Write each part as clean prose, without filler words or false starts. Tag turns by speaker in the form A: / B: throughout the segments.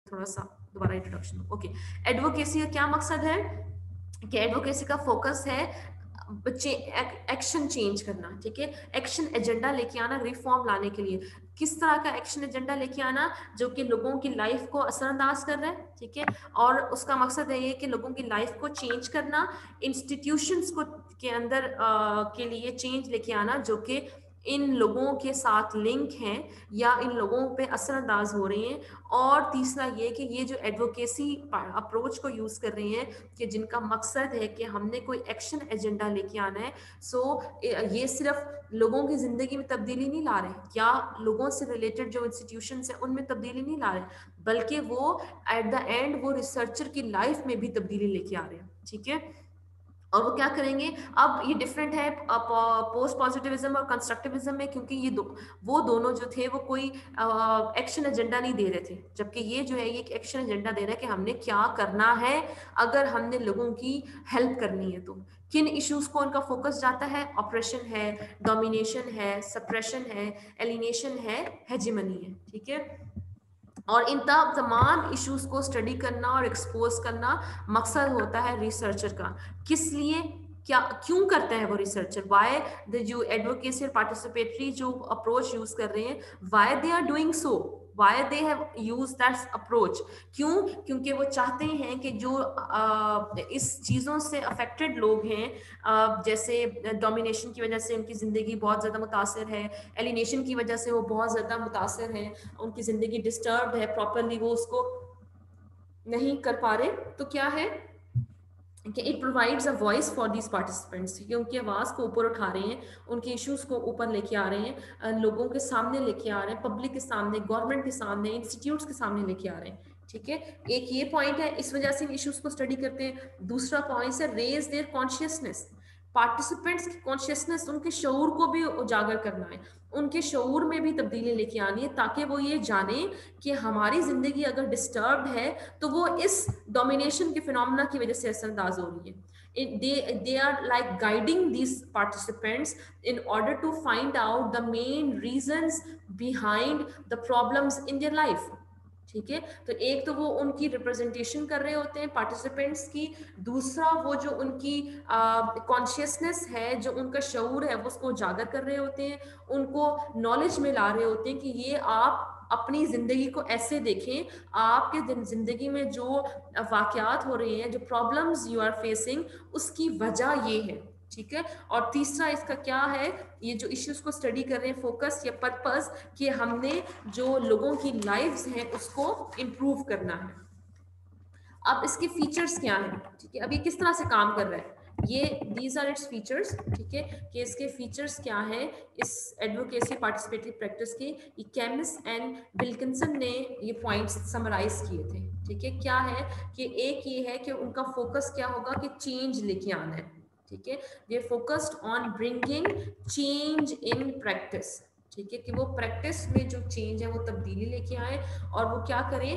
A: थोड़ा सा दोबारा इंट्रोडक्शन। ओके, एडवोकेसी का क्या मकसद है कि एडवोकेसी का फोकस है बच्चे एक्शन चेंज करना, ठीक है, एक्शन एजेंडा लेके आना, रिफॉर्म लाने के लिए। किस तरह का एक्शन एजेंडा लेके आना जो कि लोगों की लाइफ को असरअंदाज कर रहा है, ठीक है, और उसका मकसद है ये कि लोगों की लाइफ को चेंज करना, इंस्टीट्यूशंस को के अंदर के लिए चेंज लेके आना जो कि इन लोगों के साथ लिंक हैं या इन लोगों पे असरअंदाज हो रहे हैं। और तीसरा ये कि ये जो एडवोकेसी अप्रोच को यूज कर रहे हैं कि जिनका मकसद है कि हमने कोई एक्शन एजेंडा लेके आना है। सो ये सिर्फ लोगों की जिंदगी में तब्दीली नहीं ला रहे या लोगों से रिलेटेड जो इंस्टीट्यूशन है उनमें तब्दीली नहीं ला रहे, बल्कि वो एट द एंड वो रिसर्चर की लाइफ में भी तब्दीली लेके आ रहे हैं, ठीक है। और वो क्या करेंगे, अब ये डिफरेंट है पोस्ट पॉजिटिविज्म और कंस्ट्रक्टिविज्म में, क्योंकि ये वो दोनों जो थे वो कोई एक्शन एजेंडा नहीं दे रहे थे, जबकि ये जो है ये एक एक्शन एजेंडा दे रहा है कि हमने क्या करना है अगर हमने लोगों की हेल्प करनी है तो। किन इश्यूज को उनका फोकस जाता है, ऑपरेशन है, डोमिनेशन है, सप्रेशन है, एलिनेशन है, हेजिमनी है, ठीक है। और इन तमाम इश्यूज को स्टडी करना और एक्सपोज करना मकसद होता है रिसर्चर का। किस लिए, क्या क्यों करता है वो रिसर्चर, वाई द जो एडवोकेसी और पार्टिसिपेटरी जो अप्रोच यूज कर रहे हैं, why they are doing so, why they have use that approach. क्यों, क्योंकि वो चाहते हैं कि जो इस चीज़ों से अफेक्टेड लोग हैं, जैसे डोमिनेशन की वजह से उनकी ज़िंदगी बहुत ज़्यादा मुतासर है, एलिनेशन की वजह से वो बहुत ज़्यादा मुतासर हैं, उनकी ज़िंदगी डिस्टर्ब है, प्रॉपरली वो उसको नहीं कर पा रहे, तो क्या है कि it provides a voice for these participants, कि उनकी आवाज़ को ऊपर उठा रहे हैं, उनके इश्यूज को ऊपर लेके आ रहे हैं, लोगों के सामने लेके आ रहे हैं, पब्लिक के सामने, गवर्नमेंट के सामने, इंस्टीट्यूट्स के सामने लेके आ रहे हैं, ठीक है। एक ये पॉइंट है, इस वजह से इश्यूज को स्टडी करते हैं। दूसरा पॉइंट है रेज देयर कॉन्शियसनेस, पार्टिसिपेंट्स की कॉन्शियसनेस, उनके शऊर को भी उजागर करना है, उनके शऊर में भी तब्दीली लेके आनी है, ताकि वो ये जाने कि हमारी जिंदगी अगर डिस्टर्ब है तो वो इस डोमिनेशन के फिनोमेना की वजह से असरअंदाज हो रही है। They are like guiding these participants in order to find out the main reasons behind the problems in their life, ठीक है। तो एक तो वो उनकी रिप्रेजेंटेशन कर रहे होते हैं पार्टिसिपेंट्स की, दूसरा वो जो उनकी कॉन्शियसनेस है, जो उनका शऊर है, वो उसको उजागर कर रहे होते हैं, उनको नॉलेज में ला रहे होते हैं कि ये आप अपनी जिंदगी को ऐसे देखें, आपके जिंदगी में जो वाकयात हो रहे हैं, जो प्रॉब्लम्स यू आर फेसिंग, उसकी वजह ये है, ठीक है। और तीसरा इसका क्या है, ये जो इश्यूज को स्टडी कर रहे हैं, फोकस या पर्पस, कि हमने जो लोगों की लाइव्स हैं उसको इम्प्रूव करना है। अब इसके फीचर्स क्या हैं, ठीक है, अब ये किस तरह से काम कर रहा है, ये दीज आर इट्स फीचर्स, ठीक है, कि इसके फीचर्स क्या है इस एडवोकेसी पार्टिसिपेटरी प्रैक्टिस के। ये कैमिस एंड विल्किंसन ने ये पॉइंट्स समराइज किए थे, ठीक है। क्या है कि एक ये है कि उनका फोकस क्या होगा कि चेंज लेके आना है, ठीक है, we are focused on bringing change in practice, ठीक है, कि वो प्रैक्टिस में जो चेंज है वो तब्दीली लेके आए, और वो क्या करें,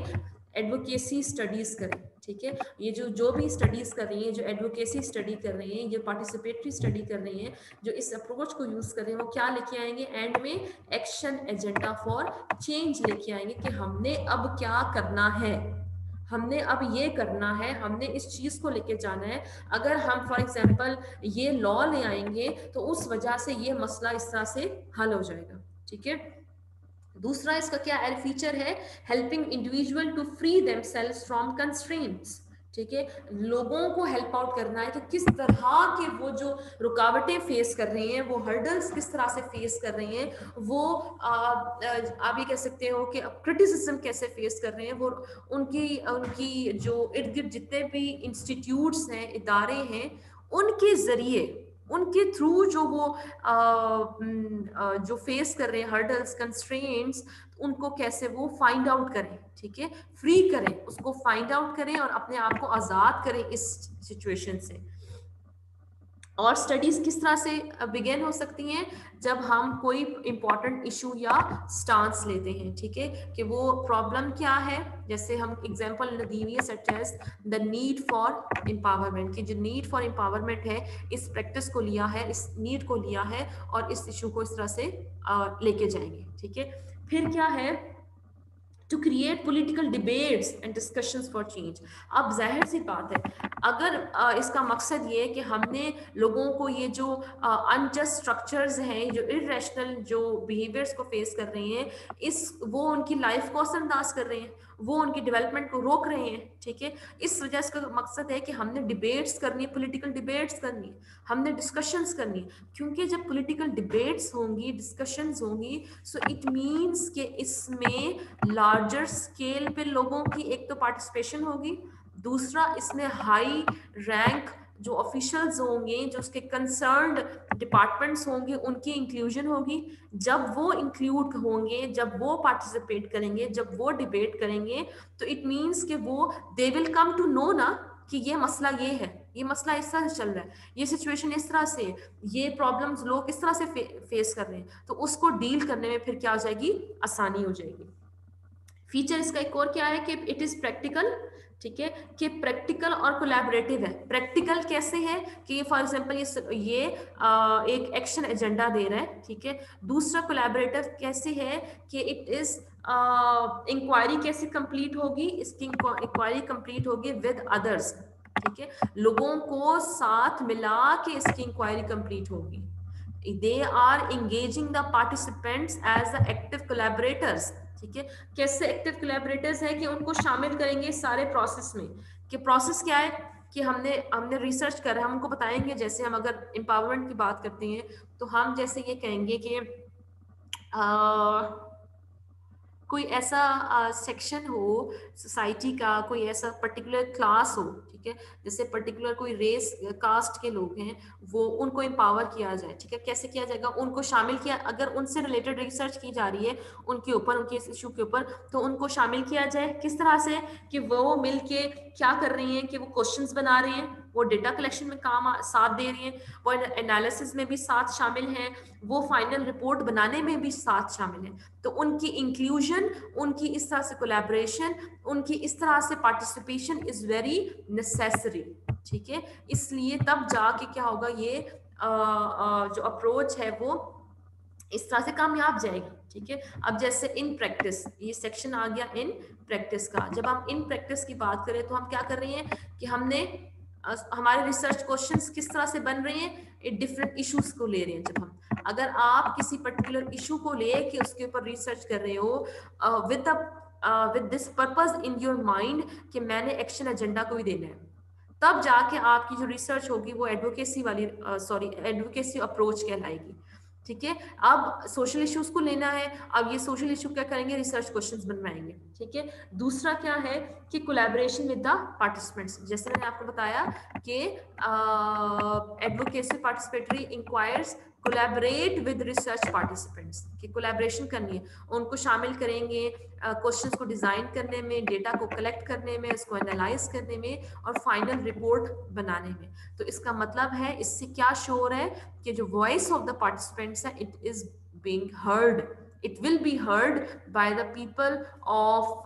A: एडवोकेसी स्टडीज करें, ठीक है। ये जो जो भी स्टडीज कर रही हैं, जो एडवोकेसी स्टडी कर रही हैं, जो पार्टिसिपेटरी स्टडी कर रही हैं, जो इस अप्रोच को यूज कर रहे हैं, वो क्या लेके आएंगे एंड में, एक्शन एजेंडा फॉर चेंज लेके आएंगे कि हमने अब क्या करना है, हमने अब ये करना है, हमने इस चीज को लेके जाना है। अगर हम फॉर एग्जांपल ये लॉ ले आएंगे तो उस वजह से ये मसला इस तरह से हल हो जाएगा, ठीक है। दूसरा इसका क्या फीचर है, helping individual to free themselves from constraints, ठीक है, लोगों को हेल्प आउट करना है कि किस तरह के वो जो रुकावटें फेस कर रहे हैं, वो हर्डल्स किस तरह से फेस कर रहे हैं, वो आप ये कह सकते हो कि क्रिटिसिज्म कैसे फेस कर रहे हैं, वो उनकी उनकी जो इर्द गिर्द जितने भी इंस्टीट्यूट्स हैं, इदारे हैं, उनके जरिए, उनके थ्रू जो वो जो फेस कर रहे हैं हर्डल्स, कंस्ट्रेंट्स, उनको कैसे वो फाइंड आउट करें, ठीक है, फ्री करें, उसको फाइंड आउट करें और अपने आप को आजाद करें इस सिचुएशन से। और स्टडीज किस तरह से बिगेन हो सकती हैं, जब हम कोई इंपॉर्टेंट इशू या स्टांस लेते हैं, ठीक है, कि वो प्रॉब्लम क्या है, जैसे हम एग्जांपल दी हुई है such as the need for empowerment, की जो नीड फॉर एम्पावरमेंट है, इस प्रैक्टिस को लिया है, इस नीड को लिया है और इस इशू को इस तरह से लेके जाएंगे, ठीक है। फिर क्या है to create political debates and discussions for change. अब जाहिर सी बात है, अगर इसका मकसद ये है कि हमने लोगों को ये जो अनजस्ट स्ट्रक्चर्स हैं, जो इरेशनल जो बिहेवियर्स को फेस कर रहे हैं, वो उनकी लाइफ को असरअंदाज कर रहे हैं, वो उनकी डेवलपमेंट को रोक रहे हैं, ठीक है। इस वजह से मकसद है कि हमने डिबेट्स करनी है, पॉलिटिकल डिबेट्स करनी है, हमने डिस्कशंस करनी है, क्योंकि जब पॉलिटिकल डिबेट्स होंगी, डिस्कशंस होंगी, सो इट मीन्स कि इसमें लार्जर स्केल पे लोगों की एक तो पार्टिसिपेशन होगी, दूसरा इसमें हाई रैंक जो ऑफिशियल्स होंगे, जो उसके कंसर्न्ड डिपार्टमेंट्स होंगे, उनकी इंक्लूजन होगी। जब वो इंक्लूड होंगे, जब वो पार्टिसिपेट करेंगे, जब वो डिबेट करेंगे, तो इट मीन्स कि वो they will come to know ना कि ये मसला ये है, ये मसला इस तरह से चल रहा है, ये सिचुएशन इस तरह से, ये प्रॉब्लम्स लोग इस तरह से फेस कर रहे हैं, तो उसको डील करने में फिर क्या हो जाएगी, आसानी हो जाएगी। फीचर इसका एक और क्या है कि इट इज प्रैक्टिकल, ठीक है, कि प्रैक्टिकल और कोलैबोरेटिव है। प्रैक्टिकल कैसे है कि फॉर एग्जांपल ये एक एक्शन एजेंडा दे रहा है, ठीक है। दूसरा कोलैबोरेटिव कैसे है कि इट इज इंक्वायरी कैसे कंप्लीट होगी, इसकी इंक्वायरी कंप्लीट होगी विद अदर्स, ठीक है, लोगों को साथ मिला के इसकी इंक्वायरी कंप्लीट होगी। They are engaging the participants as the active collaborators, ठीक है। कैसे एक्टिव कोलैबोरेटर्स है कि उनको शामिल करेंगे सारे प्रोसेस में, कि प्रोसेस क्या है कि हमने रिसर्च करा, हम उनको बताएंगे। जैसे हम अगर एम्पावरमेंट की बात करते हैं, तो हम जैसे ये कहेंगे कि कोई ऐसा सेक्शन हो सोसाइटी का, कोई ऐसा पर्टिकुलर क्लास हो, ठीक है, जैसे पर्टिकुलर कोई रेस कास्ट के लोग हैं, वो उनको एम्पावर किया जाए, ठीक है। कैसे किया जाएगा, उनको शामिल किया, अगर उनसे रिलेटेड रिसर्च की जा रही है उनके ऊपर, उनके इस इशू के ऊपर, तो उनको शामिल किया जाए। किस तरह से कि वो मिल के क्या कर रही हैं कि वो क्वेश्चंस बना रही हैं, वो डेटा कलेक्शन में काम साथ दे रही हैं, वो एनालिसिस में भी साथ शामिल हैं, वो फाइनल रिपोर्ट बनाने में भी साथ शामिल हैं। तो उनकी इंक्लूजन, उनकी इस तरह से कोलैबोरेशन, उनकी इस तरह से पार्टिसिपेशन इज वेरी नेसेसरी, ठीक है। इसलिए तब जाके क्या होगा, ये जो अप्रोच है वो इस तरह से कामयाब जाएगी, ठीक है। अब जैसे इन प्रैक्टिस, ये सेक्शन आ गया इन प्रैक्टिस का। जब हम इन प्रैक्टिस की बात करें तो हम क्या कर रहे हैं कि हमने हमारे रिसर्च क्वेश्चंस किस तरह से बन रहे हैं, डिफरेंट इश्यूज को ले रहे हैं। जब हम, अगर आप किसी पर्टिकुलर इशू को ले के उसके ऊपर रिसर्च कर रहे हो with this purpose in your mind कि मैंने एक्शन एजेंडा को भी देना है, तब जाके आपकी जो रिसर्च होगी वो एडवोकेसी वाली एडवोकेसी अप्रोच कहलाएगी, ठीक है। अब सोशल इश्यूज को लेना है, अब ये सोशल इशू क्या करेंगे, रिसर्च क्वेश्चंस बनवाएंगे, ठीक है। दूसरा क्या है कि कोलैबोरेशन विद द पार्टिसिपेंट्स, जैसे मैंने आपको बताया कि advocacy participatory enquires collaborate with research participants, की कोलैबोरेशन करनी है, उनको शामिल करेंगे क्वेश्चंस को डिजाइन करने में, डेटा को कलेक्ट करने में, उसको एनालाइज करने में और फाइनल रिपोर्ट बनाने में। तो इसका मतलब है, इससे क्या शो हो रहा है कि जो वॉइस ऑफ द पार्टिसिपेंट्स है, it is being heard, it will be heard by the people of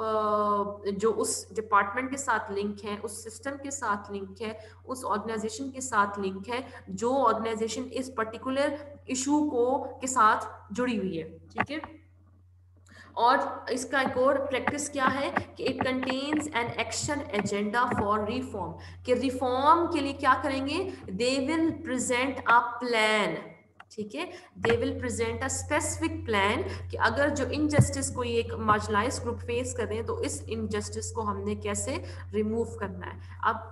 A: जो उस डिपार्टमेंट के साथ लिंक है, उस सिस्टम के साथ लिंक है, उस ऑर्गेनाइजेशन के साथ लिंक है, जो ऑर्गेनाइजेशन इस पर्टिकुलर इशू को के साथ जुड़ी हुई है, ठीक है। और इसका एक और प्रैक्टिस क्या है कि it contains an action agenda for reform, कि रिफॉर्म के लिए क्या करेंगे, they will present a plan, ठीक है, they will present a specific plan कि अगर जो इनजस्टिस कोई एक मार्जिनलाइज ग्रुप फेस कर रहे हैं, तो इस इनजस्टिस को हमने कैसे रिमूव करना है। अब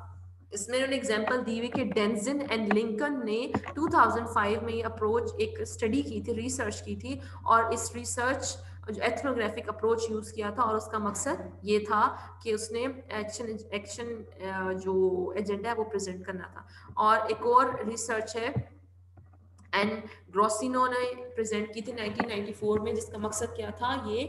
A: इसमें उन्होंने एग्जांपल दी हुई कि डेंजिन एंड लिंकन ने 2005 में ये अप्रोच एक स्टडी की थी, रिसर्च की थी, और इस रिसर्च जो एथनोग्राफिक अप्रोच यूज किया था, और उसका मकसद ये था कि उसने एक्शन जो एजेंडा है वो प्रेजेंट करना था। और एक और रिसर्च है एंड ग्रोसिनो ने प्रेजेंट की थी 1994 में, जिसका मकसद क्या था, ये